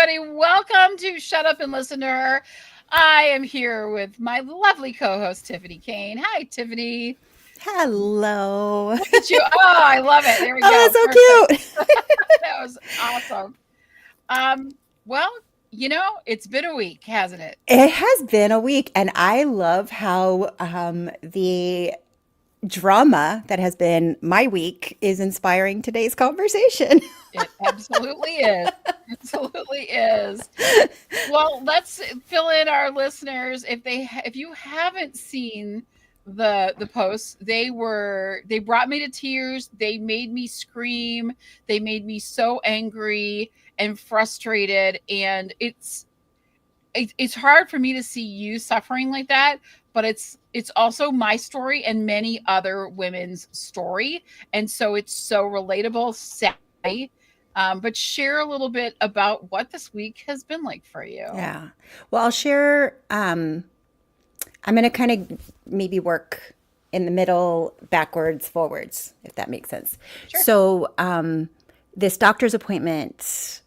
everybody. Welcome to Shut Up and Listen to Her. I am here with my lovely co-host, Tiffany Kane. Hi, Tiffany. Hello. Look at you. Oh, I love it. There we Oh, go. that's so Perfect. cute. That was awesome. Um, well, it's been a week, hasn't it? It has been a week, and I love how the drama that has been my week is inspiring today's conversation. It absolutely is. Absolutely is. Well, let's fill in our listeners. If you haven't seen the posts, they brought me to tears. They made me scream. They made me so angry and frustrated. And it's hard for me to see you suffering like that, but it's also my story and many other women's story, and so it's so relatable, sadly. But share a little bit about what this week has been like for you. Yeah. Well, I'll share. I'm going to kind of maybe work in the middle, backwards, forwards, if that makes sense. Sure. So, this doctor's appointment,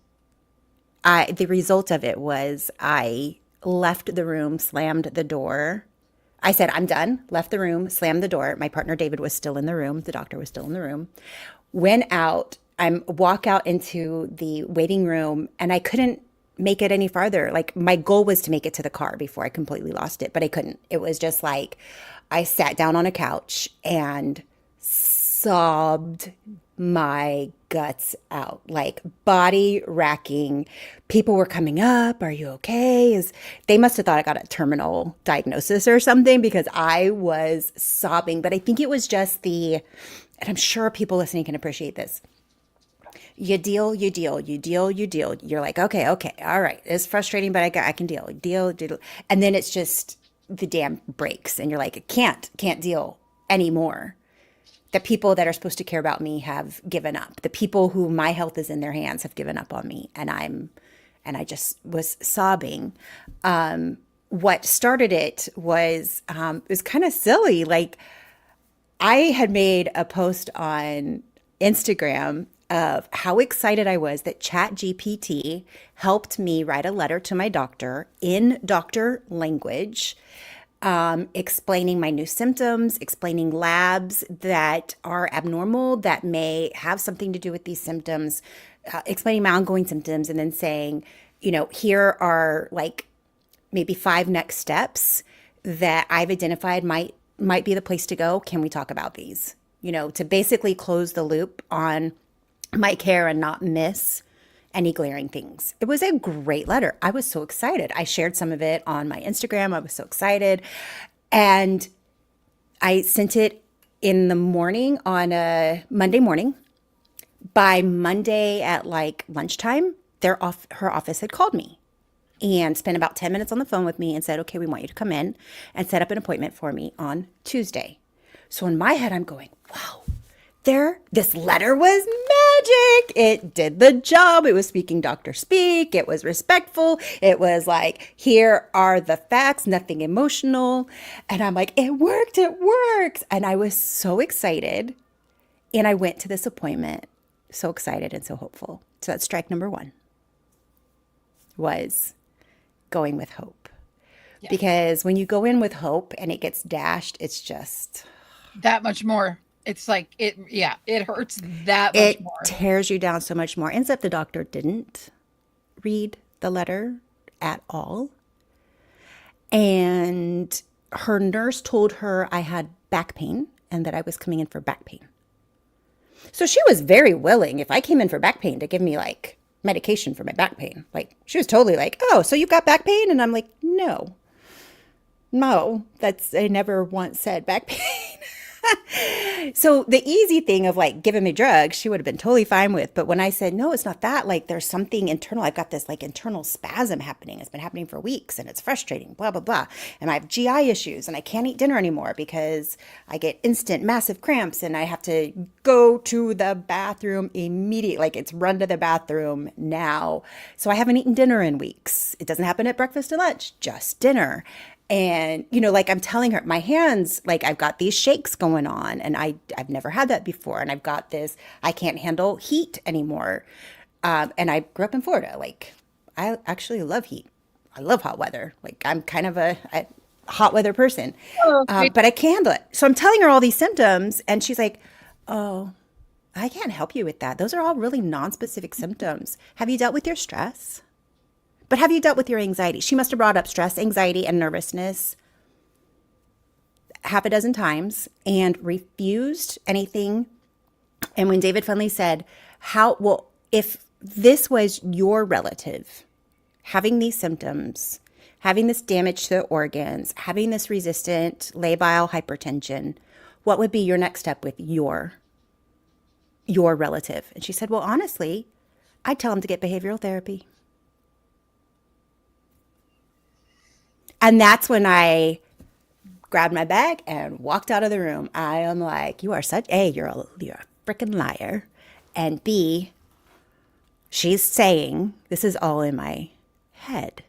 the result of it was I left the room, slammed the door. I said, I'm done, left the room, slammed the door. My partner David was still in the room. The doctor was still in the room. Went out. Walk out into the waiting room, and I couldn't make it any farther. Like, my goal was to make it to the car before I completely lost it, but I couldn't. It was just like I sat down on a couch and sobbed my guts out, like body racking. People were coming up. Are you okay? They must have thought I got a terminal diagnosis or something, because I was sobbing. But I think it was just and I'm sure people listening can appreciate this. You deal, you deal, you deal, you deal. You're like, okay, all right. It's frustrating, but I can deal, deal. And then it's just the dam breaks, and you're like, can't deal anymore. The people that are supposed to care about me have given up. The people who my health is in their hands have given up on me, and I just was sobbing. What started it was kind of silly. Like, I had made a post on Instagram of how excited I was that ChatGPT helped me write a letter to my doctor in doctor language, explaining my new symptoms, explaining labs that are abnormal that may have something to do with these symptoms, explaining my ongoing symptoms, and then saying, here are like maybe 5 next steps that I've identified might be the place to go. Can we talk about these? To basically close the loop on my care and not miss any glaring things. It was a great letter. I was so excited. I shared some of it on my Instagram. I was so excited. And I sent it in the morning on a Monday morning. By Monday at like lunchtime, her office had called me and spent about 10 minutes on the phone with me and said, okay, we want you to come in and set up an appointment for me on Tuesday. So in my head, I'm going, wow, this letter was magic. It did the job. It was speaking doctor speak. It was respectful. It was like, here are the facts, nothing emotional. And I'm like, it worked. It works. And I was so excited. And I went to this appointment so excited and so hopeful. So that's strike number 1, was going with hope. Yeah. Because when you go in with hope and it gets dashed, it's just that much more. It's like it hurts that much more. It tears you down so much more. Ends up the doctor didn't read the letter at all. And her nurse told her I had back pain and that I was coming in for back pain. So she was very willing, if I came in for back pain, to give me like medication for my back pain. Like, she was totally like, oh, so you've got back pain? And I'm like, no, I never once said back pain. So the easy thing of like giving me drugs, she would have been totally fine with. But when I said, no, it's not that, like there's something internal. I've got this like internal spasm happening. It's been happening for weeks and it's frustrating, blah, blah, blah. And I have GI issues and I can't eat dinner anymore because I get instant massive cramps and I have to go to the bathroom immediately. Like, it's run to the bathroom now. So I haven't eaten dinner in weeks. It doesn't happen at breakfast and lunch, just dinner. And, like I'm telling her, my hands, like I've got these shakes going on and I've never had that before. And I've got this, I can't handle heat anymore. And I grew up in Florida. Like, I actually love heat. I love hot weather. Like I'm kind of a hot weather person, Oh, great. but I can handle it. So I'm telling her all these symptoms, and she's like, "Oh, I can't help you with that. Those are all really non-specific symptoms. Have you dealt with your stress? But have you dealt with your anxiety?" She must have brought up stress, anxiety, and nervousness half a dozen times and refused anything. And when David finally said, if this was your relative having these symptoms, having this damage to the organs, having this resistant labile hypertension, what would be your next step with your relative? And she said, well, honestly, I'd tell him to get behavioral therapy. And that's when I grabbed my bag and walked out of the room. I am like, you are such A, you're a freaking liar. And B, she's saying this is all in my head.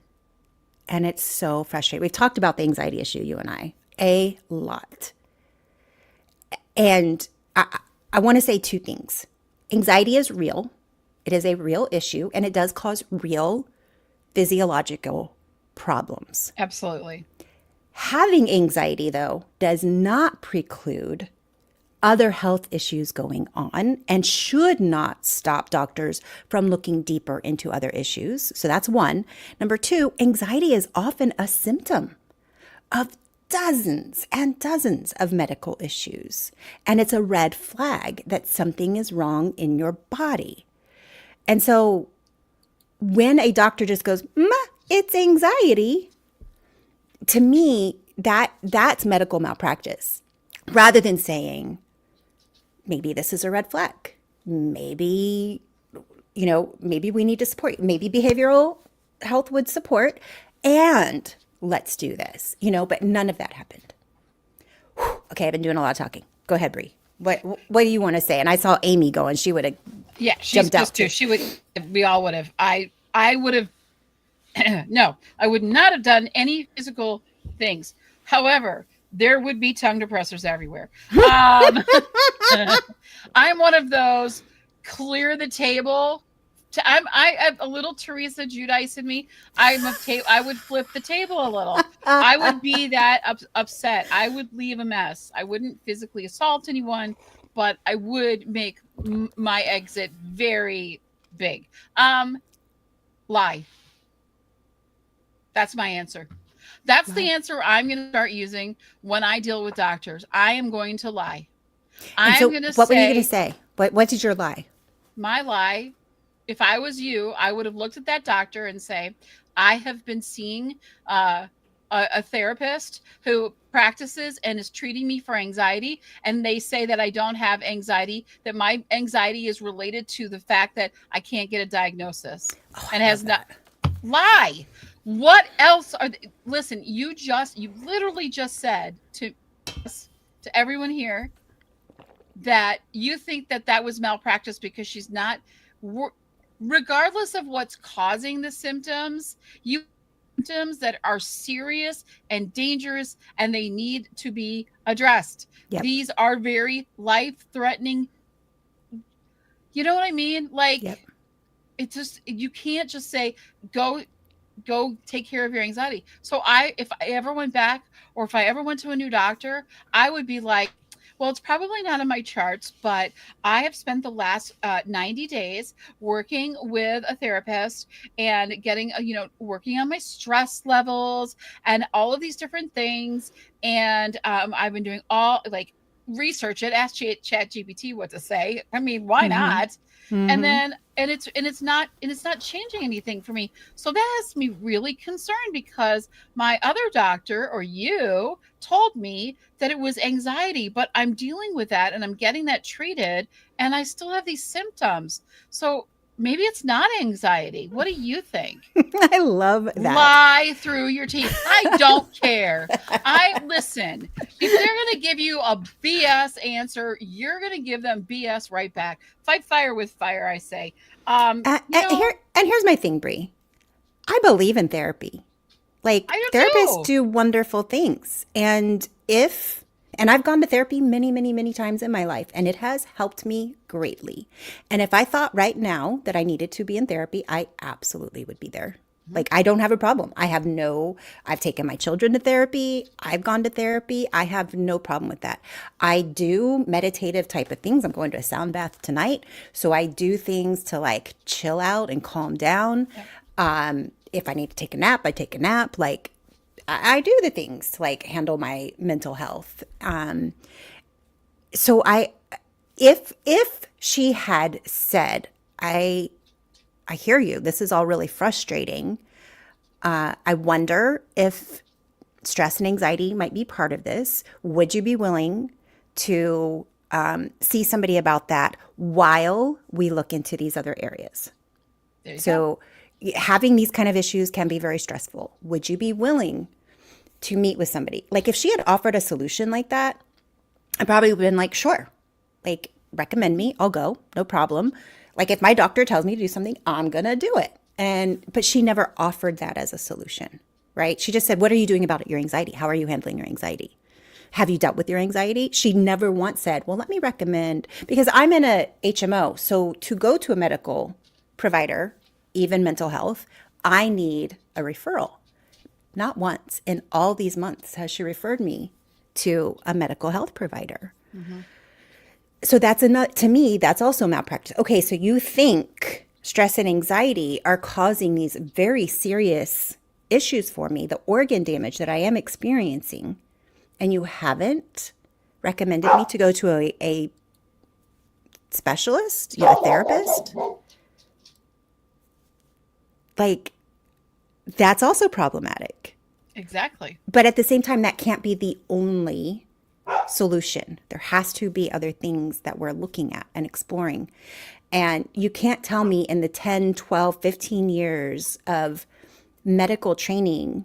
And it's so frustrating. We've talked about the anxiety issue, you and I, a lot. And I want to say two things. Anxiety is real. It is a real issue, and it does cause real physiological problems. Absolutely. Having anxiety, though, does not preclude other health issues going on and should not stop doctors from looking deeper into other issues. So that's one. Number two, anxiety is often a symptom of dozens and dozens of medical issues. And it's a red flag that something is wrong in your body. And so when a doctor just goes, it's anxiety, to me, that's medical malpractice. Rather than saying, maybe this is a red flag. Maybe, maybe we need to support, maybe behavioral health would support, and let's do this, but none of that happened. Whew. Okay, I've been doing a lot of talking. Go ahead, Bree. What do you want to say? And I saw Amy go, and she would have she's jumped out supposed to. She would, we all would have. I would have, no, I would not have done any physical things. However, there would be tongue depressors everywhere. I'm one of those clear the table. I have a little Teresa Giudice in me. I would flip the table a little. I would be that upset. I would leave a mess. I wouldn't physically assault anyone, but I would make my exit very big. Lie. That's my answer. That's the answer I'm going to start using when I deal with doctors. I am going to lie. What were you going to say? What did your lie? My lie, if I was you, I would have looked at that doctor and say, I have been seeing a therapist who practices and is treating me for anxiety. And they say that I don't have anxiety, that my anxiety is related to the fact that I can't get a diagnosis. And has not lie. What else listen, you literally just said to everyone here that you think that was malpractice because she's not, regardless of what's causing the symptoms, symptoms that are serious and dangerous and they need to be addressed. Yep. These are very life-threatening. You know what I mean? Like, yep. It's just, you can't just say, go take care of your anxiety. So if I ever went back, or if I ever went to a new doctor, I would be like, well, it's probably not on my charts, but I have spent the last 90 days working with a therapist and getting, working on my stress levels and all of these different things. And I've been doing research it, ask ChatGPT what to say. I mean, why not? Mm-hmm. And it's not changing anything for me. So that has me really concerned because my other doctor or you told me that it was anxiety, but I'm dealing with that and I'm getting that treated and I still have these symptoms. So maybe it's not anxiety. What do you think? I love that. Lie through your teeth. I don't care. Listen, if they're going to give you a BS answer, you're going to give them BS right back. Fight fire with fire, I say. Here's my thing, Bree. I believe in therapy. Like, therapists do wonderful things. And if And I've gone to therapy many, many, many times in my life, and it has helped me greatly. And if I thought right now that I needed to be in therapy, I absolutely would be there. Mhm. Like, I don't have a problem. I've taken my children to therapy. I've gone to therapy. I have no problem with that. I do meditative type of things. I'm going to a sound bath tonight. So I do things to like chill out and calm down. Yep. If I need to take a nap, I take a nap. Like, I do the things to like handle my mental health. So if she had said, I hear you. This is all really frustrating. I wonder if stress and anxiety might be part of this. Would you be willing to see somebody about that while we look into these other areas? There you go. So, having these kind of issues can be very stressful. Would you be willing to meet with somebody? Like, if she had offered a solution like that, I probably would have been like, sure, like, recommend me, I'll go, no problem. Like, if my doctor tells me to do something, I'm gonna do it. But she never offered that as a solution, right? She just said, what are you doing about it, your anxiety? How are you handling your anxiety? Have you dealt with your anxiety? She never once said, well, let me recommend, because I'm in a HMO. So to go to a medical provider, even mental health, I need a referral. Not once in all these months has she referred me to a medical health provider. Hmm. So that's enough to me, that's also malpractice. Okay, so you think stress and anxiety are causing these very serious issues for me, the organ damage that I am experiencing, and you haven't recommended me to go to a specialist, a therapist? Like, that's also problematic. Exactly. But at the same time, that can't be the only solution. There has to be other things that we're looking at and exploring. And you can't tell me in the 10, 12, 15 years of medical training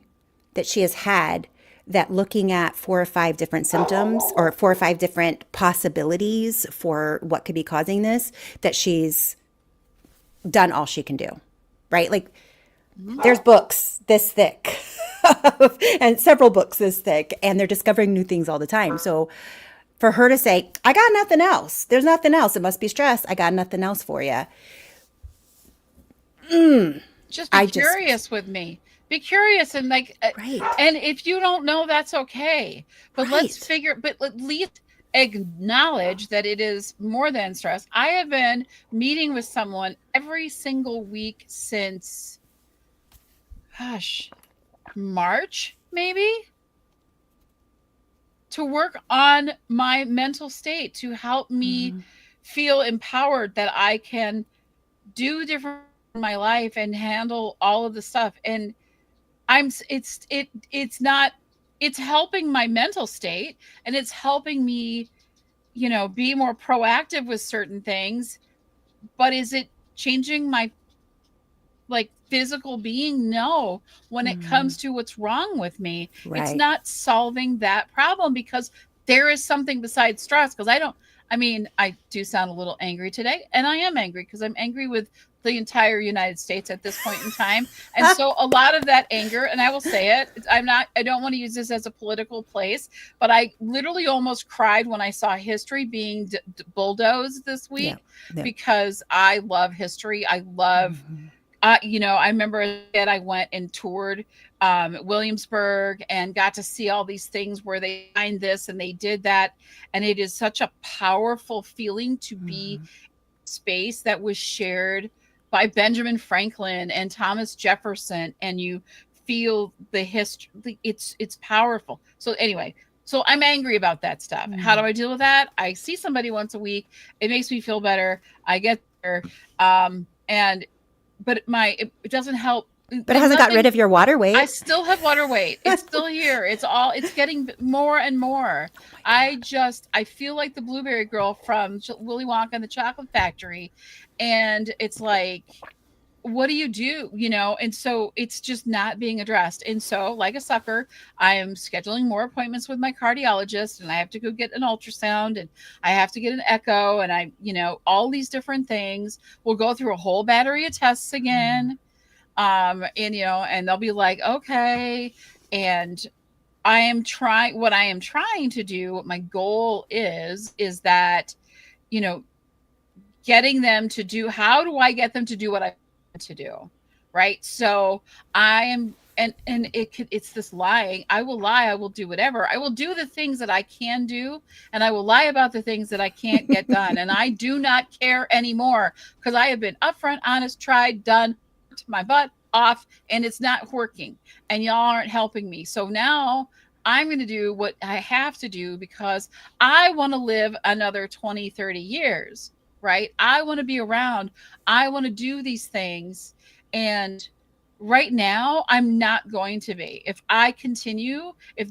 that she has had that looking at 4 or 5 different symptoms or 4 or 5 different possibilities for what could be causing this, that she's done all she can do, right? Like, Hmm. there's books this thick and several books this thick, and they're discovering new things all the time. So for her to say, I got nothing else, there's nothing else, it must be stress, I got nothing else for you. Just be I just, curious with me. Be curious and like, right, and if you don't know, that's okay. But let's right. figure. But at least acknowledge that it is more than stress. I have been meeting with someone every single week since, gosh, March maybe, to work on my mental state to help me feel empowered that I can do different in my life and handle all of the stuff. And it's not, it's helping my mental state, and it's helping me, be more proactive with certain things. But is it changing my like physical being? No. When it comes to what's wrong with me, it's Right. not solving that problem, because there is something besides stress. Because I do sound a little angry today, and I am angry because I'm angry with the entire United States at this point in time. And so a lot of that anger, and I will say it, I don't want to use this as a political place, but I literally almost cried when I saw history being bulldozed this Yeah. week, Yeah. because I love history. I love, I remember as a kid, I went and toured Williamsburg and got to see all these things where they find this and they did that. And it is such a powerful feeling to be space that was shared by Benjamin Franklin and Thomas Jefferson, and you feel the history. It's powerful. So anyway, so I'm angry about that stuff. How do I deal with that? I see somebody once a week. It makes me feel better. I get there. And but it doesn't help. But it hasn't got rid Nothing. of your water I weight. still have water weight. It's still here. It's getting more and more. Oh my God. I feel like the blueberry girl from Willy Wonka and the Chocolate Factory. And it's like, what do you do? And so it's just not being addressed. And so, like a sucker, I am scheduling more appointments with my cardiologist, and I have to go get an ultrasound, and I have to get an echo, and all these different things. We'll go through a whole battery of tests again. And they'll be like, okay. And what I am trying to do, what my goal is that, you know, getting them to do, how do I get them to do what I want to do? Right. So I am, and it's this lying. I will lie. I will do whatever. I will do the things that I can do, and I will lie about the things that I can't get done. And I do not care anymore because I have been upfront, honest, tried, done, my butt off, and it's not working. And y'all aren't helping me. So now I'm going to do what I have to do because I want to live another 20, 30 years. Right. I want to be around. I want to do these things. And right now, I'm not going to be. If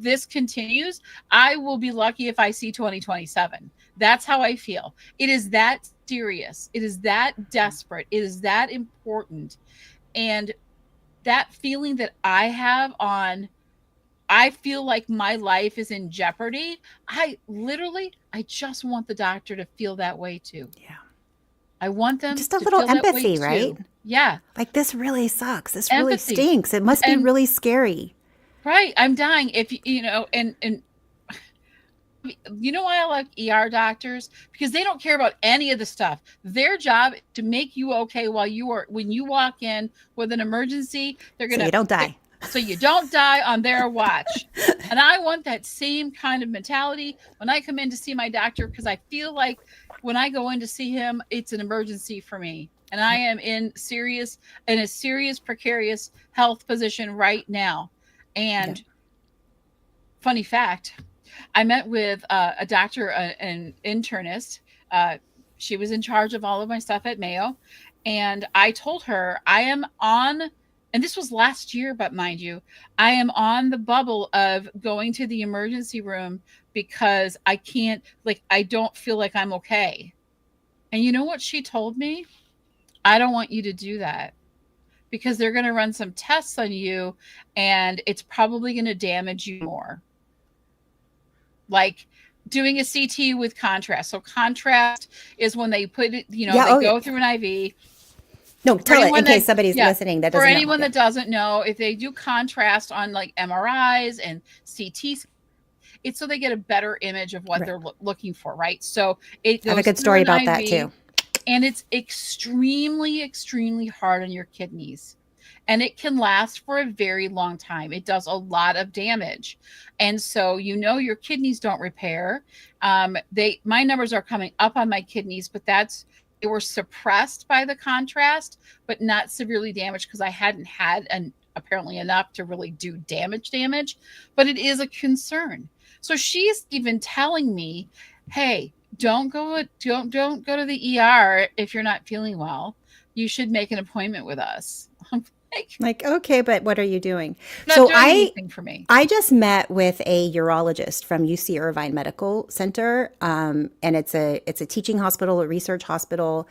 this continues, I will be lucky if I see 2027. That's how I feel. It is that serious. It is that desperate. It is that important. And that feeling that I have I feel like my life is in jeopardy. I just want the doctor to feel that way too. Yeah. I want them Just a to little feel that way empathy, too. right? Yeah. Like, this really sucks. This really Empathy. stinks. It must be really scary. Right. I'm dying. If you know, and you know why I like ER doctors? Because they don't care about any of the stuff. Their job is to make you okay when you walk in with an emergency, they're gonna So you don't die. So you don't die on their watch. And I want that same kind of mentality when I come in to see my doctor, because I feel like when I go in to see him, it's an emergency for me. And I am in a serious, precarious health position right now. And funny fact, I met with a doctor, an internist. She was in charge of all of my stuff at Mayo. And I told her I am on, and this was last year, but mind you, I am on the bubble of going to the emergency room because I can't, I don't feel like I'm okay. And you know what she told me? I don't want you to do that because they're going to run some tests on you and it's probably going to damage you more. Like doing a CT with contrast. So contrast is when they put it, they go through an IV. No, tell it in case somebody's listening that doesn't know. For anyone that doesn't know, if they do contrast on like MRIs and CTs, it's so they get a better image of what they're looking for, right? So it goes, I have a good story about that too. And it's extremely, extremely hard on your kidneys. And it can last for a very long time. It does a lot of damage. And so, your kidneys don't repair. My numbers are coming up on my kidneys, but they were suppressed by the contrast, but not severely damaged because I hadn't had apparently enough to really do damage, but it is a concern. So she's even telling me, hey, don't go to the ER if you're not feeling well. You should make an appointment with us. Like, okay, but what are you doing? Not doing anything for me. I just met with a urologist from UC Irvine Medical Center, and it's a teaching hospital, a research hospital,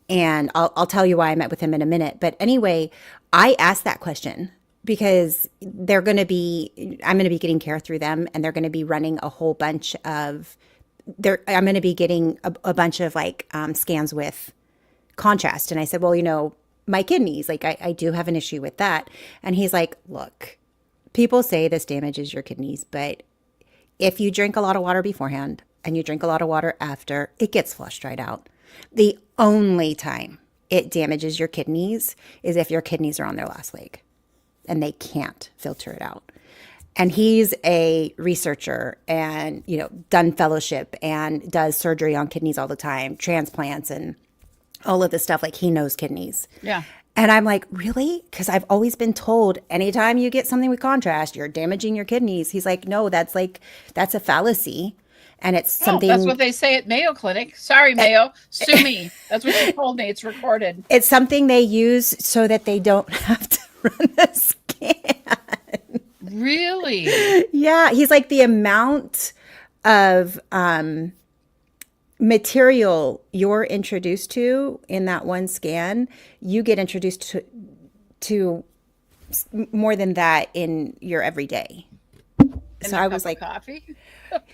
and I'll tell you why I met with him in a minute. But anyway, I asked that question because I'm going to be getting care through them, and they're going to be running a whole bunch of I'm going to be getting a bunch of scans with contrast, and I said, well, my kidneys, I do have an issue with that. And he's like, look, people say this damages your kidneys, but if you drink a lot of water beforehand and you drink a lot of water after, it gets flushed right out. The only time it damages your kidneys is if your kidneys are on their last leg and they can't filter it out. And he's a researcher and, done fellowship and does surgery on kidneys all the time, transplants and all of this stuff. He knows kidneys. Yeah. And I'm like, really? Because I've always been told anytime you get something with contrast, you're damaging your kidneys. He's like, no, that's a fallacy. And it's something. That's what they say at Mayo Clinic. Sorry, Mayo. Sue me. That's what you told me. It's recorded. It's something they use so that they don't have to run a scan. Really? Yeah. He's like, the amount of material you're introduced to in that one scan, you get introduced to more than that in your everyday. In So a I cup was of like, coffee?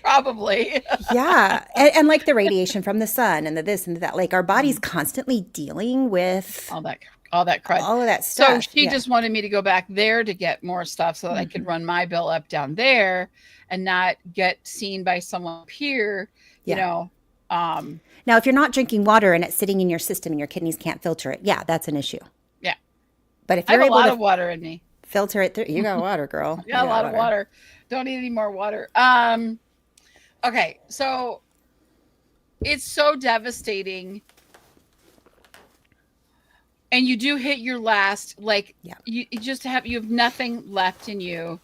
Probably. yeah. And like the radiation from the sun and the this and that, like our body's Mhm. constantly dealing with All that all that crud. all of that So stuff. she Yeah. just wanted me to go back there to get more stuff so that I could Hmm. run my bill up down there and not get seen by someone up here, you Yeah. know. Um, Now, if you're not drinking water and it's sitting in your system and your kidneys can't filter it, yeah, that's an issue. yeah. But if I have you're a able lot to of water in me. filter it through, you got water, girl. Yeah, You a got lot of water. water. Don't need any more water. Okay, so it's so devastating, and you do hit your last, like Yeah. you have nothing left in you.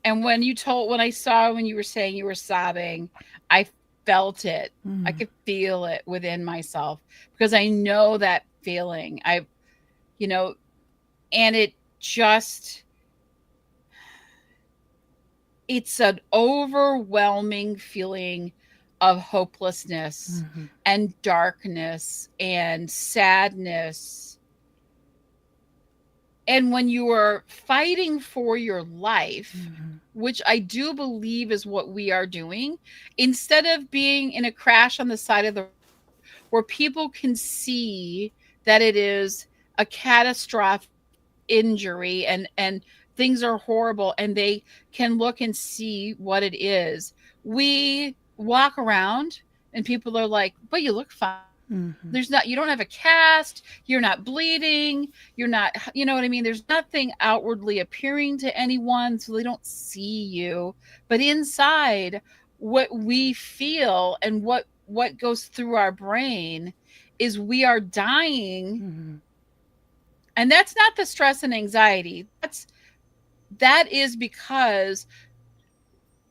And when I saw when you were saying you were sobbing, I felt it. I Mm. could feel it within myself because I know that feeling. You know, and it just it's an overwhelming feeling of hopelessness Hmm. and darkness and sadness. And when you are fighting for your life, Hmm. which I do believe is what we are doing, instead of being in a crash on the side of the where people can see that it is a catastrophic injury and things are horrible and they can look and see what it is. We walk around and people are like, but you look fine. Hmm. There's not, you don't have a cast, you're not bleeding, you're not, you know what I mean? There's nothing outwardly appearing to anyone, so they don't see you. But inside, what we feel and what goes through our brain is we are dying. Hmm. And that's not the stress and anxiety. That is because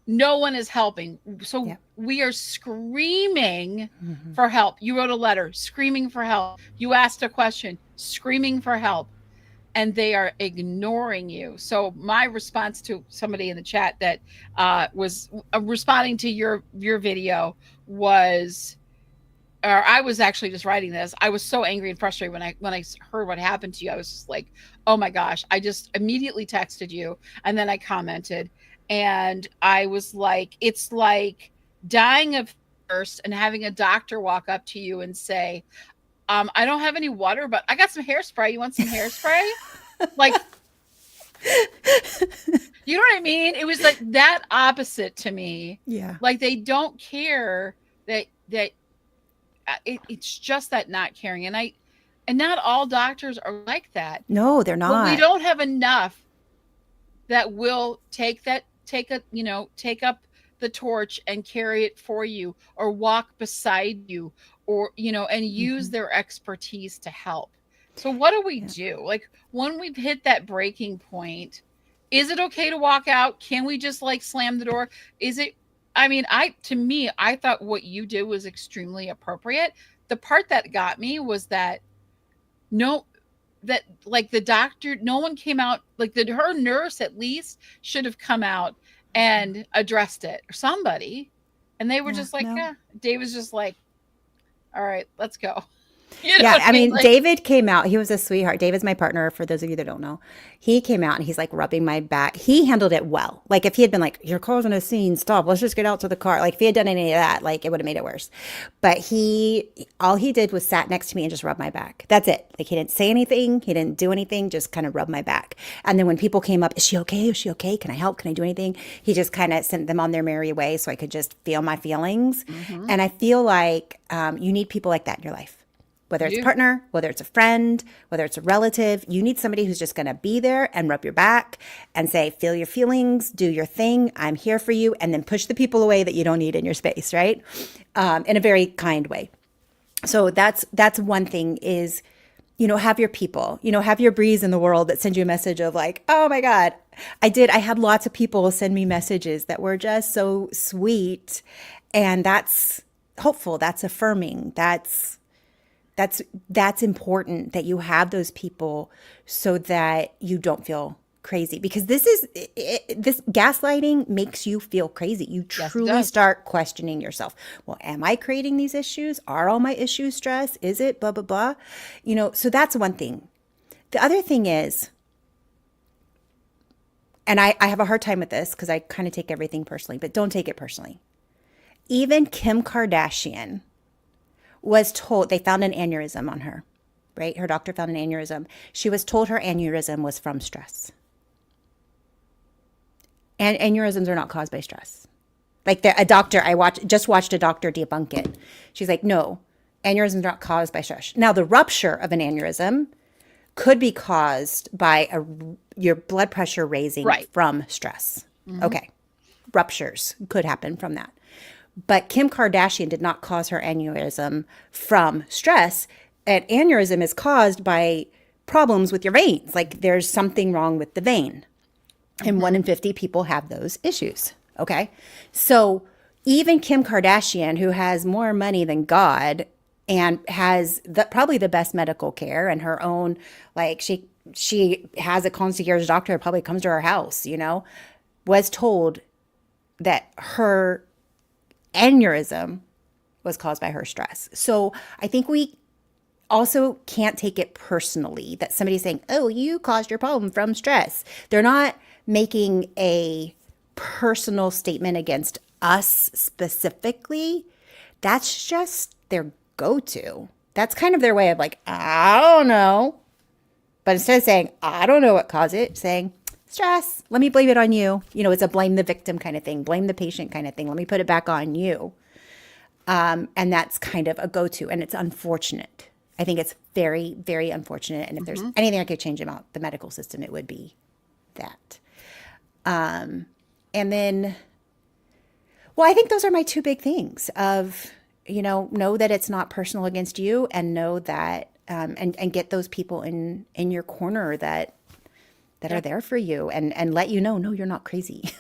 no one is helping. So Yeah. we are screaming Hmm. for help. You wrote a letter screaming for help. You asked a question screaming for help, and they are ignoring you. So my response to somebody in the chat that was responding to your video was, or I was actually just writing this. I was so angry and frustrated when I heard what happened to you. I was just like, "Oh my gosh." I just immediately texted you and then I commented and I was like, it's like dying of thirst and having a doctor walk up to you and say, I don't have any water, but I got some hairspray. You want some hairspray?" Like, you know what I mean? It was like that opposite to me. Yeah. Like they don't care that it's just that not caring. And not all doctors are like that, No, they're but we not. don't have enough that will take up the torch and carry it for you or walk beside you or and use Hmm. their expertise to help. So what do we Yeah. do, like when we've hit that breaking point? Is it okay to walk out? Can we just like slam the door? Is it, I mean, I thought what you did was extremely appropriate. The part that got me was that no, that like the doctor, no one came out, like her nurse at least should have come out and addressed it, or somebody. And they were Yeah. just like, No. yeah, Dave was just like, all right, let's go. You know Yeah, what I I mean? mean, Like, David came out. He was a sweetheart. David's my partner, for those of you that don't know. He came out and he's like rubbing my back. He handled it well. Like if he had been like, "You're causing a scene, stop, let's just get out to the car." Like if he had done any of that, like it would have made it worse. But all he did was sat next to me and just rub my back. That's it. Like he didn't say anything. He didn't do anything, just kind of rub my back. And then when people came up, "Is she okay? Is she okay? Can I help? Can I do anything?" He just kind of sent them on their merry way so I could just feel my feelings. mm-hmm. And I feel like you need people like that in your life. Whether it's a You, partner, whether it's a friend, whether it's a relative, you need somebody who's just going to be there and rub your back and say, "Feel your feelings, do your thing, I'm here for you," and then push the people away that you don't need in your space, right? In a very kind way. So that's one thing is, have your people, have your breeze in the world that send you a message of like, "Oh my God." I had lots of people send me messages that were just so sweet. And that's hopeful. That's affirming. That's important that you have those people so that you don't feel crazy, because this gaslighting makes you feel crazy. You yes, it truly does. start questioning yourself. Well, am I creating these issues? Are all my issues stress? Is it blah blah blah? So that's one thing. The other thing is, and I have a hard time with this because I kind of take everything personally, but don't take it personally. Even Kim Kardashian was told they found an aneurysm on her, right? Her doctor found an aneurysm. She was told her aneurysm was from stress. And aneurysms are not caused by stress. Like a doctor, just watched a doctor debunk it. She's like, no, aneurysms are not caused by stress. Now, the rupture of an aneurysm could be caused by your blood pressure raising from stress. Okay, ruptures could happen from that. But Kim Kardashian did not cause her aneurysm from stress. An aneurysm is caused by problems with your veins. Like there's something wrong with the vein. And 1 in 50 people have those issues. Okay. So even Kim Kardashian, who has more money than God and has probably the best medical care and her own, like she has a concierge doctor who probably comes to her house, was told that her aneurysm was caused by her stress. So I think we also can't take it personally that somebody's saying, oh, you caused your problem from stress. They're not making a personal statement against us specifically. That's just their go-to. That's kind of their way of like, I don't know. But instead of saying, I don't know what caused it, saying, stress, let me blame it on you. It's a blame the victim kind of thing, blame the patient kind of thing. Let me put it back on you. And that's kind of a go-to. And it's unfortunate. I think it's very, very unfortunate. And if there's anything I could change about the medical system, it would be that. And then, well, I think those are my two big things of, know that it's not personal against you and know that, and get those people in your corner that are there for you and let you know, no, you're not crazy.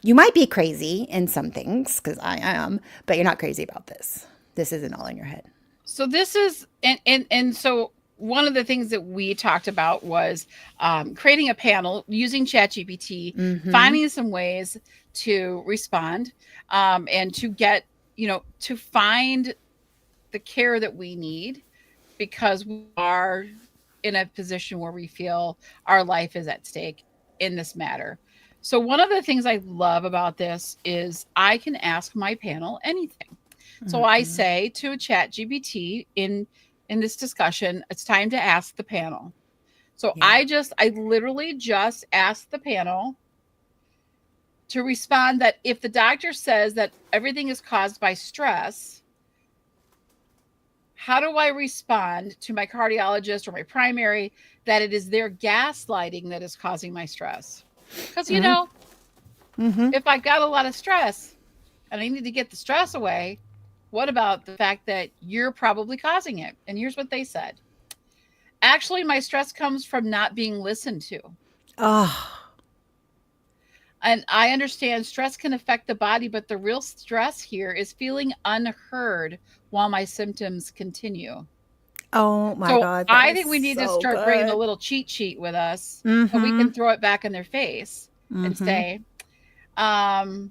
You might be crazy in some things because I am, but you're not crazy about this. This isn't all in your head. So this is, and so one of the things that we talked about was creating a panel using ChatGPT, finding some ways to respond and to get, to find the care that we need because we are in a position where we feel our life is at stake in this matter. So one of the things I love about this is I can ask my panel anything. So I say to a ChatGPT in this discussion, it's time to ask the panel. So I literally just ask the panel to respond that if the doctor says that everything is caused by stress, how do I respond to my cardiologist or my primary that it is their gaslighting that is causing my stress? Because, if I've got a lot of stress and I need to get the stress away, what about the fact that you're probably causing it? And here's what they said. Actually, my stress comes from not being listened to. Oh. And I understand stress can affect the body, but the real stress here is feeling unheard while my symptoms continue. Oh my God. I think we need to start bringing a little cheat sheet with us so we can throw it back in their face and say, funny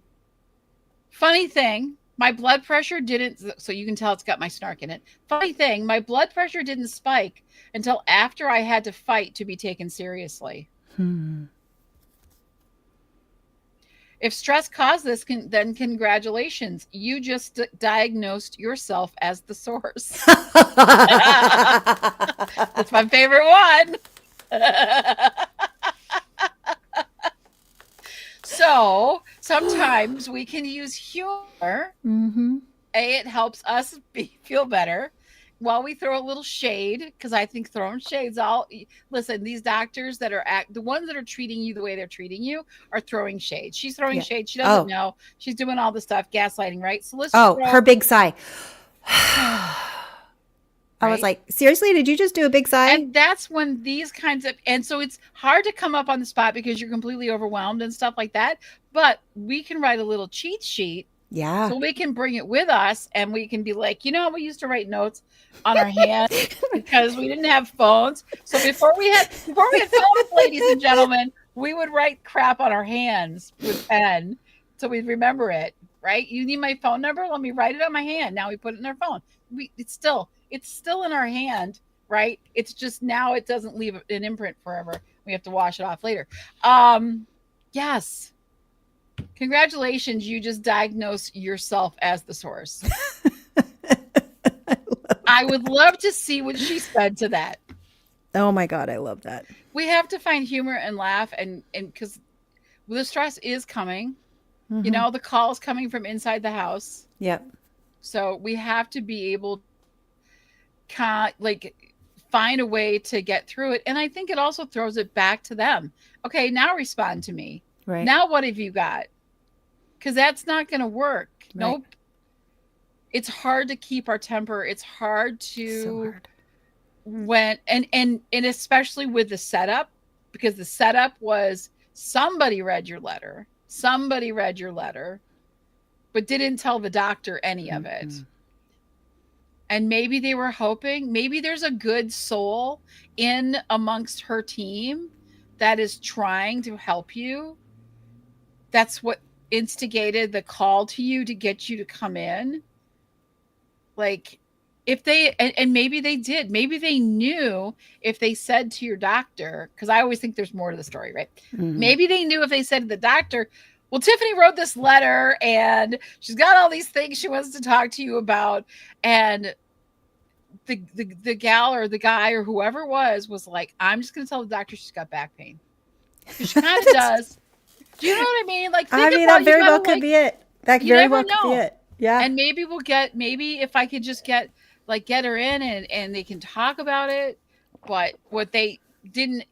thing, my blood pressure didn't, so you can tell it's got my snark in it. Funny thing, my blood pressure didn't spike until after I had to fight to be taken seriously. If stress caused this, then congratulations. You just diagnosed yourself as the source. That's my favorite one. So sometimes we can use humor. It helps us feel better while we throw a little shade, because I think throwing shades listen, these doctors that are the ones that are treating you the way they're treating you are throwing shade. She's throwing shade. She doesn't know. She's doing all the stuff, gaslighting, right? So let's her big sigh. I was like, seriously, did you just do a big sigh? And that's when these kinds of, and so it's hard to come up on the spot because you're completely overwhelmed and stuff like that. But we can write a little cheat sheet. Yeah. So we can bring it with us and we can be like, we used to write notes on our hands because we didn't have phones. So before we had phones, ladies and gentlemen, we would write crap on our hands with pen. So we'd remember it, right? You need my phone number? Let me write it on my hand. Now we put it in our phone. It's still in our hand, right? It's just now it doesn't leave an imprint forever. We have to wash it off later. Yes. Congratulations, you just diagnosed yourself as the source. I would love to see what she said to that. Oh my God, I love that. We have to find humor and laugh, and because the stress is coming, Mm-hmm. the call is coming from inside the house. Yep. So we have to be able to like find a way to get through it. And I think it also throws it back to them. Okay, now respond to me. Right. Now what have you got? Because that's not going to work. Right. Nope. It's hard to keep our temper. It's hard So to hard. when and especially with the setup, because the setup was somebody read your letter. Somebody read your letter, but didn't tell the doctor any of it. Mm-hmm. And maybe they were hoping, maybe there's a good soul in amongst her team that is trying to help you. That's what instigated the call to you to get you to come in. Like, if they, and maybe they did, maybe they knew if they said to your doctor, because I always think there's more to the story, right? Mm-hmm. Maybe they knew if they said to the doctor, well, Tiffany wrote this letter and she's got all these things she wants to talk to you about. And the gal or the guy or whoever it was like, I'm just going to tell the doctor she's got back pain. Because she kind of does. Do you know what I mean? Like, I mean, that very well could be it. That very well could be it. Yeah. And maybe maybe if I could just get her in and they can talk about it. But what they didn't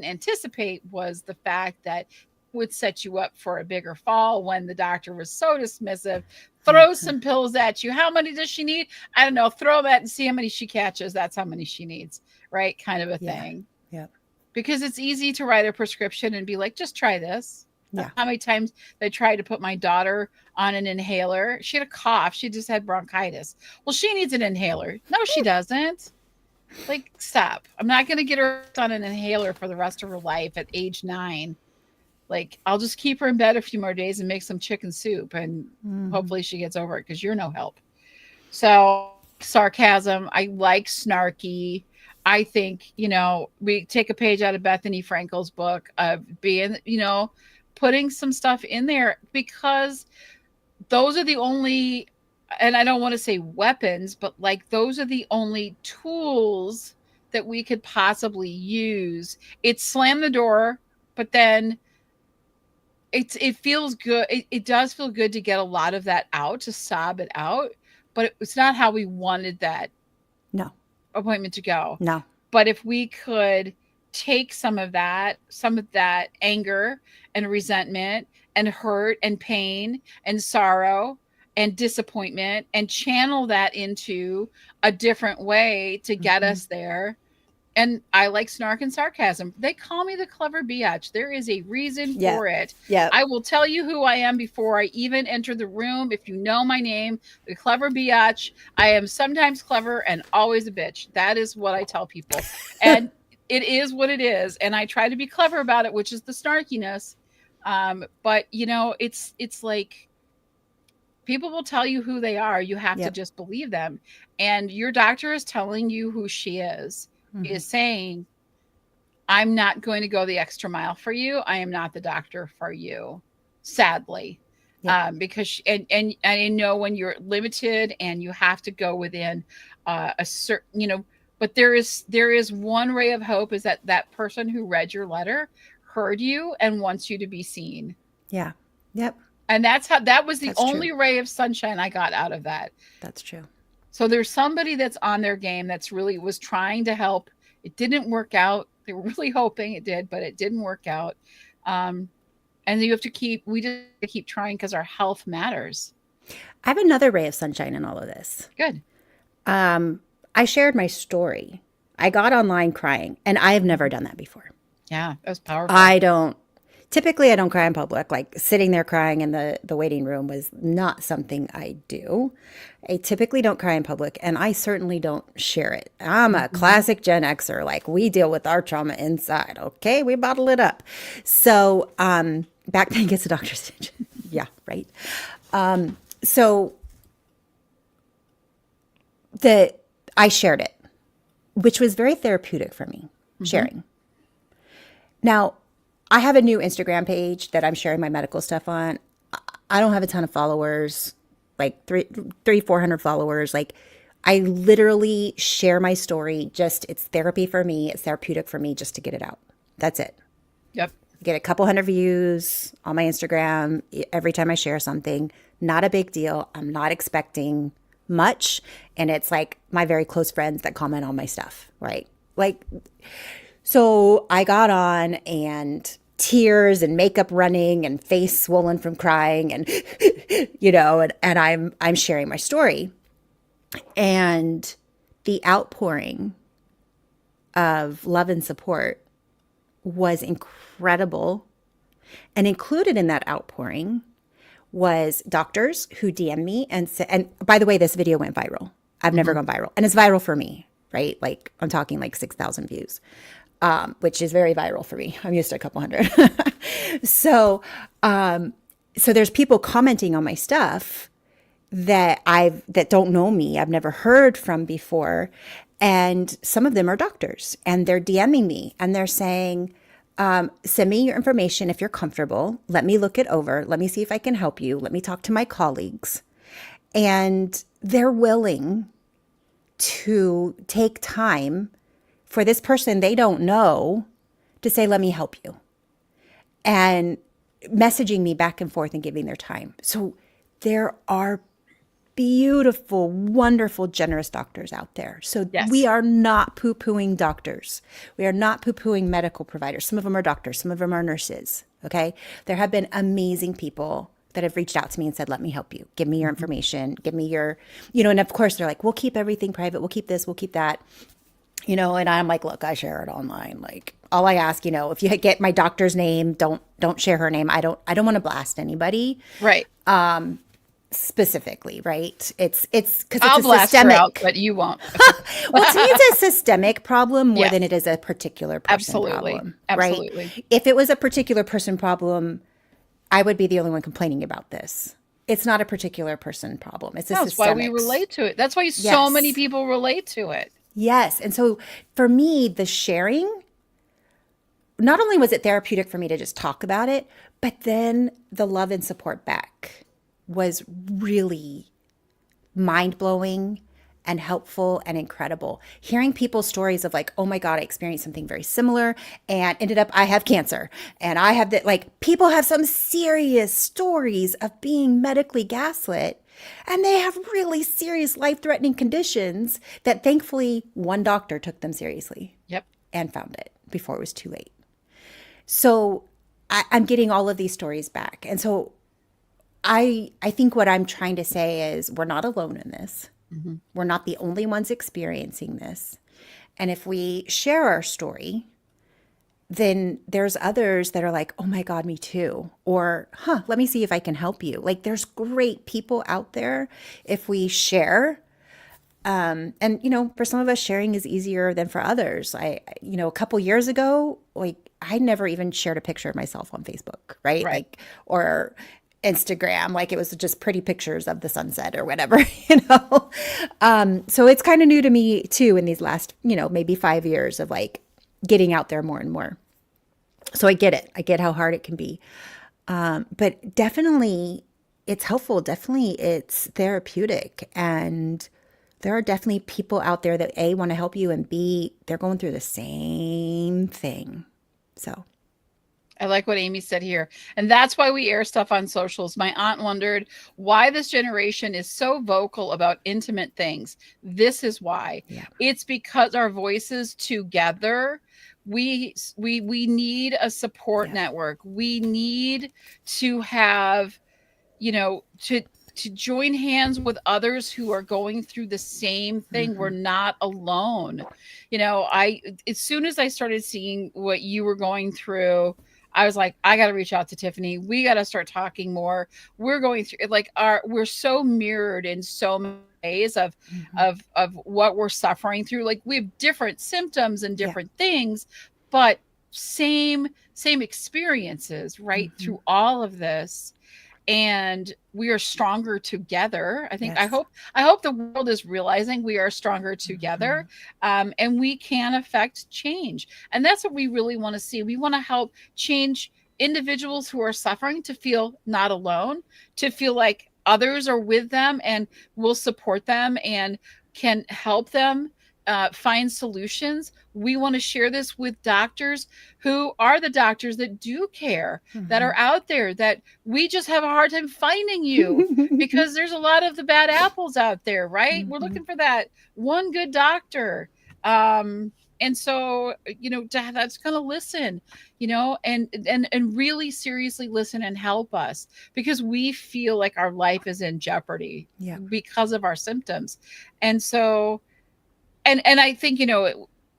anticipate was the fact that would set you up for a bigger fall when the doctor was so dismissive, throw some pills at you. How many does she need? I don't know. Throw that and see how many she catches. That's how many she needs. Right. Kind of a thing. Yeah. Because it's easy to write a prescription and be like, just try this. Yeah. How many times they tried to put my daughter on an inhaler? She had a cough. She just had bronchitis. Well, she needs an inhaler. No, she doesn't. Like, stop. I'm not going to get her on an inhaler for the rest of her life at age 9. Like, I'll just keep her in bed a few more days and make some chicken soup, and hopefully she gets over it because you're no help. So, sarcasm. I like snarky. I think, we take a page out of Bethany Frankel's book of being, putting some stuff in there, because those are the only, and I don't want to say weapons, but like those are the only tools that we could possibly use. It's slam the door, but then it feels good. It does feel good to get a lot of that out, to sob it out, but it's not how we wanted that appointment to go. No. But if we could take some of that anger and resentment and hurt and pain and sorrow and disappointment and channel that into a different way to get us there. And I like snark and sarcasm. They call me the clever biatch. There is a reason for it. Yeah. I will tell you who I am before I even enter the room. If you know my name, the clever biatch. I am sometimes clever and always a bitch. That is what I tell people. And it is what it is. And I try to be clever about it, which is the snarkiness. But it's like, people will tell you who they are. You have to just believe them. And your doctor is telling you who she is. Is saying, I'm not going to go the extra mile for you. I am not the doctor for you, sadly. Because and I know when you're limited and you have to go within a certain, but there is one ray of hope, is that person who read your letter heard you and wants you to be seen. Yeah. Yep. And that was the only ray of sunshine I got out of that. That's true. So there's somebody that's on their game that's really was trying to help. It didn't work out. They were really hoping it did, but it didn't work out. And we just keep trying, because our health matters. I have another ray of sunshine in all of this. Good. I shared my story. I got online crying, and I have never done that before. Yeah, that was powerful. Typically, I don't cry in public. Like, sitting there crying in the waiting room was not something I do. I typically don't cry in public, and I certainly don't share it. I'm a classic Gen Xer. Like, we deal with our trauma inside. Okay, we bottle it up. So back pain gets a doctor's attention. Yeah, right. So I shared it, which was very therapeutic for me, sharing. Now, I have a new Instagram page that I'm sharing my medical stuff on. I don't have a ton of followers, like 400 followers. Like, I literally share my story. Just, it's therapy for me. It's therapeutic for me just to get it out. That's it. Yep. Get a couple hundred views on my Instagram every time I share something. Not a big deal. I'm not expecting much. And it's like my very close friends that comment on my stuff, right? Like, so I got on and tears and makeup running and face swollen from crying and and I'm sharing my story. And the outpouring of love and support was incredible. And included in that outpouring was doctors who DM me and said, and by the way, this video went viral. I've never gone viral. And it's viral for me, right? Like, I'm talking like 6,000 views, which is very viral for me. I'm used to a couple hundred. So, so there's people commenting on my stuff that don't know me, I've never heard from before. And some of them are doctors, and they're DMing me and they're saying, send me your information if you're comfortable. Let me look it over. Let me see if I can help you. Let me talk to my colleagues. And they're willing to take time for this person they don't know to say, let me help you. And messaging me back and forth and giving their time. So there are beautiful, wonderful, generous doctors out there. So Yes. we are not poo-pooing doctors. We are not poo-pooing medical providers. Some of them are doctors. Some of them are nurses. Okay. There have been amazing people that have reached out to me and said, let me help you. Give me your information. Give me your, and of course they're like, we'll keep everything private. We'll keep this. We'll keep that. And I'm like, look, I share it online. Like, all I ask, if you get my doctor's name, don't share her name. I don't want to blast anybody. Right. Specifically, right? It's because I'll it's a blast her systemic. out, but you won't. Well, to me, it's a systemic problem more Yes. than it is a particular person Absolutely. problem. Absolutely. Right? If it was a particular person problem, I would be the only one complaining about this. It's not a particular person problem. It's a That's why we systemic. relate to it. That's why so Yes. many people relate to it. Yes. And so for me, the sharing, not only was it therapeutic for me to just talk about it, but then the love and support back was really mind-blowing and helpful and incredible. Hearing people's stories of like, oh my God, I experienced something very similar and ended up, I have cancer. And I have that, like, people have some serious stories of being medically gaslit, and they have really serious life-threatening conditions that thankfully one doctor took them seriously Yep. and found it before it was too late. So I'm getting all of these stories back. And so I think what I'm trying to say is we're not alone in this. Mm-hmm. We're not the only ones experiencing this. And if we share our story, then there's others that are like, oh my God, me too. Or, let me see if I can help you. Like, there's great people out there if we share. And, for some of us, sharing is easier than for others. A couple years ago, like, I never even shared a picture of myself on Facebook, right? Right. Like, or Instagram, like it was just pretty pictures of the sunset or whatever, So it's kind of new to me too in these last, maybe 5 years of like getting out there more and more. So I get it. I get how hard it can be. But definitely it's helpful. Definitely it's therapeutic. And there are definitely people out there that A, want to help you, and B, they're going through the same thing. So I like what Amy said here. And that's why we air stuff on socials. My aunt wondered why this generation is so vocal about intimate things. This is why. Yeah. It's because our voices together, we need a support network. We need to have, to join hands with others who are going through the same thing. Mm-hmm. We're not alone. As soon as I started seeing what you were going through, I was like, I got to reach out to Tiffany. We got to start talking more. We're going through we're so mirrored in so many ways of what we're suffering through. Like, we have different symptoms and different things, but same experiences right through all of this. and we are stronger together. Yes. I hope the world is realizing we are stronger together, Mhm. and we can affect change. And that's what we really want to see. We want to help change individuals who are suffering to feel not alone, to feel like others are with them and will support them and can help them find solutions. We want to share this with doctors who are the doctors that do care, that are Mhm. out there, that we just have a hard time finding you because there's a lot of the bad apples out there, right? We're Mhm. looking for that one good doctor. And so, that's going to listen, and really seriously listen and help us because we feel like our life is in jeopardy Yeah. because of our symptoms. And so, and I think,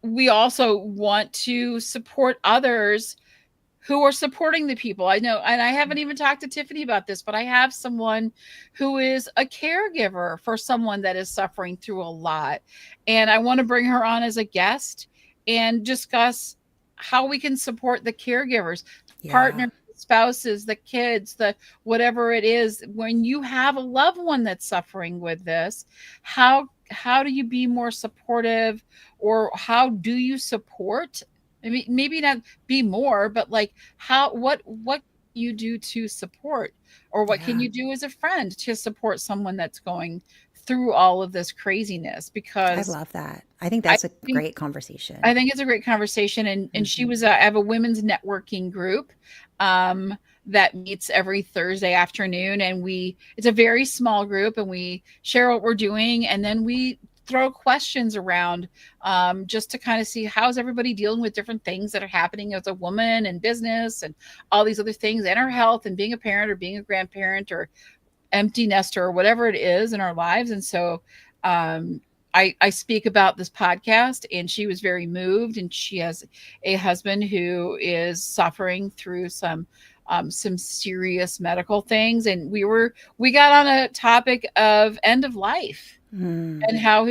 we also want to support others who are supporting the people. I know, and I haven't even talked to Tiffany about this, but I have someone who is a caregiver for someone that is suffering through a lot. And I want to bring her on as a guest and discuss how we can support the caregivers, Yeah. partners, spouses, the kids, the whatever it is. When you have a loved one that's suffering with this, how do you be more supportive, or how do you support? I mean, maybe not be more, but like what you do to support, or what can Yeah. you do as a friend to support someone that's going through all of this craziness? I Because love that. I think I that's a think great conversation. I think it's a great conversation, and she Mhm. was I have a women's networking group um that meets every Thursday afternoon, and it's a very small group, and we share what we're doing, and then we throw questions around, just to kind of see how's everybody dealing with different things that are happening as a woman and business and all these other things, and our health and being a parent or being a grandparent or empty nester or whatever it is in our lives. And so um, I speak about this podcast, and she was very moved. And she has a husband who is suffering through some serious medical things. And we got on a topic of end of life Mm. and how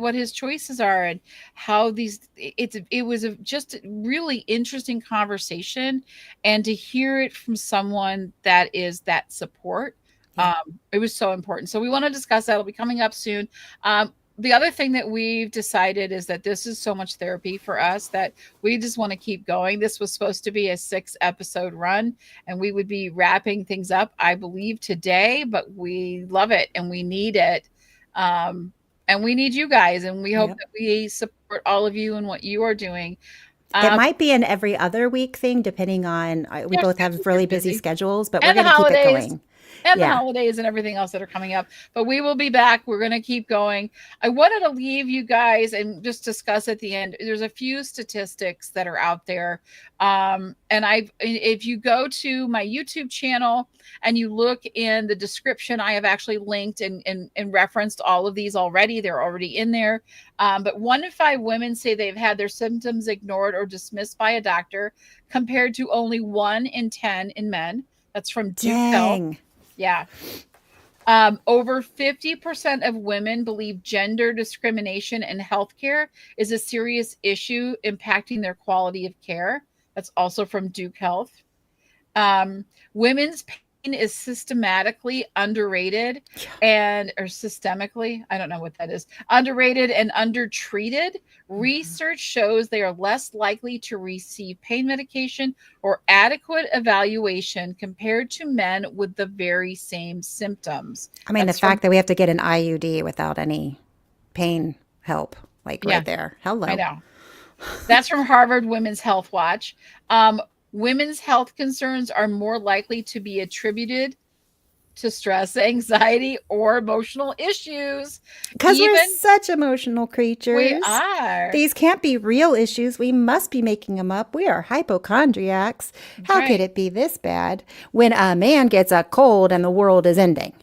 what his choices are, and how it was just a really interesting conversation, and to hear it from someone that is that support. Yeah. It was so important, so we want to discuss that. It'll be coming up soon. The other thing that we've decided is that this is so much therapy for us that we just want to keep going. This was supposed to be a 6 episode run, and we would be wrapping things up, I believe, today, but we love it and we need it. um, and we need you guys, and we hope Yep. that we support all of you and what you are doing. It Um, might be an every other week thing, depending on, we our both have schedules are really busy busy, schedules, but we're and the going to keep it holidays going. and the Yeah. holidays and everything else that are coming up. But we will be back. We're going to keep going. I wanted to leave you guys and just discuss at the end. There's a few statistics that are out there. And if you go to my YouTube channel and you look in the description, I have actually linked and referenced all of these already. They're already in there. But 1 in 5 women say they've had their symptoms ignored or dismissed by a doctor, compared to only 1 in 10 in men. That's from Duke Health. Dang. Yeah. Over 50% of women believe gender discrimination in healthcare is a serious issue impacting their quality of care. That's also from Duke Health. Women's pain is systematically underrated Yeah. or systemically, I don't know what that is, underrated and undertreated. Mhm. Research shows they are less likely to receive pain medication or adequate evaluation compared to men with the very same symptoms. I mean, the That's from, fact that we have to get an IUD without any pain help, like yeah, right there. I Hello. know. That's from Harvard Women's Health Watch. Women's health concerns are more likely to be attributed to stress, anxiety, or emotional issues. Because we're Even such emotional we creatures. are. These can't be real issues. We must be making them up. We are hypochondriacs. That's How could right. it be this bad when a man gets a cold and the world is ending?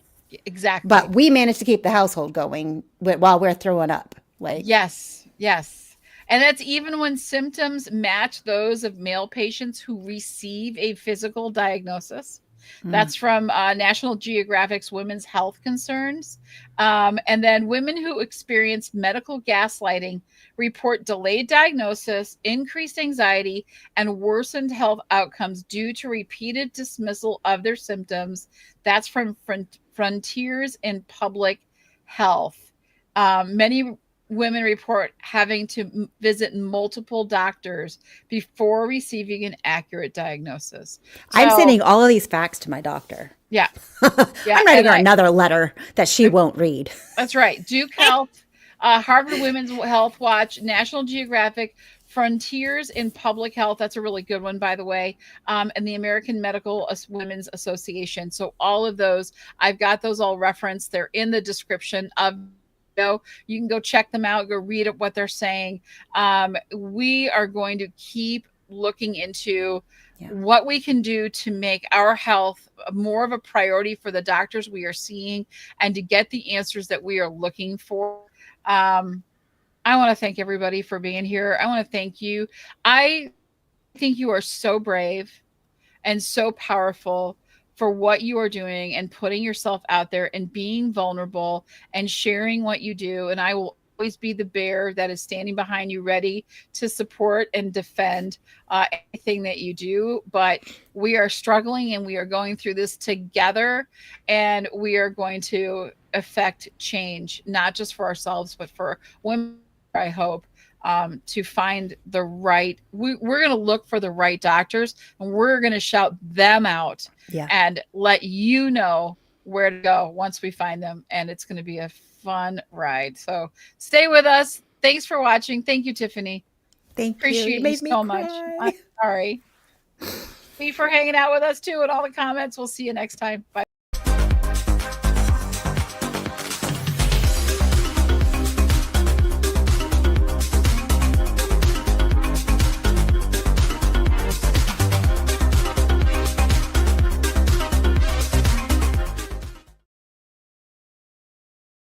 Exactly. But we manage to keep the household going while we're throwing up. Like, Yes. Yes. And that's even when symptoms match those of male patients who receive a physical diagnosis. Mm. That's from National Geographic's Women's Health Concerns. And then women who experience medical gaslighting report delayed diagnosis, increased anxiety, and worsened health outcomes due to repeated dismissal of their symptoms. That's from Frontiers in Public Health. Many women report having to visit multiple doctors before receiving an accurate diagnosis. I'm So, sending all of these facts to my doctor. yeah, yeah, I'm writing her another letter that she won't read. that's right. Duke Health, Harvard Women's Health Watch, National Geographic, Frontiers in Public Health. That's a really good one, by the way. And the American Medical Women's Association. So all of those, I've got those all referenced. They're in the description of video. You can go check them out, go read what they're saying. We are going to keep looking into what we can do to make our health more of a priority for the doctors we are seeing and to get the answers that we are looking for. I want to thank everybody for being here. I want to thank you. I think you are so brave and so powerful for what you are doing and putting yourself out there and being vulnerable and sharing what you do. And I will always be the bear that is standing behind you, ready to support and defend anything that you do. But we are struggling and we are going through this together, and we are going to affect change, not just for ourselves, but for women, I hope. To find the right, we're going to look for the right doctors, and we're going to shout them out and let you know where to go once we find them. And it's going to be a fun ride. So stay with us. Thanks for watching. Thank you, Tiffany. Appreciate you so much. I'm sorry. Thank you for hanging out with us too, and all the comments. We'll see you next time. Bye.